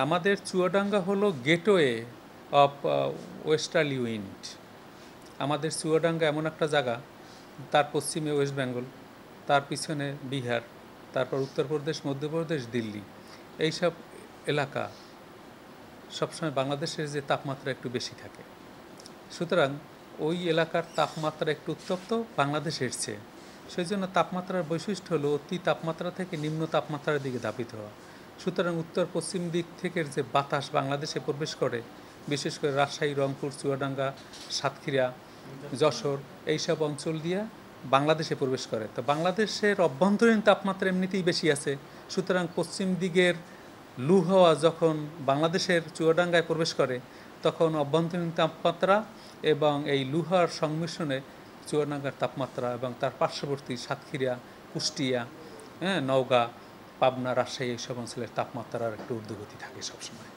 আমাদের চুয়াডাঙ্গা হলো gateway of westerly wind. আমাদের চুয়াডাঙ্গা এমন একটা জায়গা, তার পশ্চিমে ওয়েস্ট বেঙ্গল, তার পিছনে বিহার, তারপর উত্তরপ্রদেশ, মধ্যপ্রদেশ, দিল্লি, এইসব এলাকা সবসময় বাংলাদেশের যে তাপমাত্রা একটু বেশি থাকে, সুতরাং ওই এলাকার তাপমাত্রা একটু উত্তপ্ত বাংলাদেশের চেয়ে। সেই জন্য তাপমাত্রার বৈশিষ্ট্য হলো অতি তাপমাত্রা থেকে নিম্ন তাপমাত্রার দিকে ধাবিত হওয়া। সুতরাং উত্তর পশ্চিম দিক থেকে যে বাতাস বাংলাদেশে প্রবেশ করে, বিশেষ করে রাজশাহী, রংপুর, চুয়াডাঙ্গা, সাতক্ষীরা, যশোর, এইসব অঞ্চল দিয়ে বাংলাদেশে প্রবেশ করে। তো বাংলাদেশের অভ্যন্তরীণ তাপমাত্রা এমনিতেই বেশি আছে, সুতরাং পশ্চিম দিকের লু হাওয়া যখন বাংলাদেশের চুয়াডাঙ্গায় প্রবেশ করে, তখন অভ্যন্তরীণ তাপমাত্রা এবং এই লু হাওয়ার সংমিশ্রণে চুয়াডাঙ্গার তাপমাত্রা এবং তার পার্শ্ববর্তী সাতক্ষীরা, কুষ্টিয়া, নওগাঁ, পাবনা, রাজশাহী এইসব অঞ্চলের তাপমাত্রার একটু ঊর্ধ্বগতি থাকে সবসময়।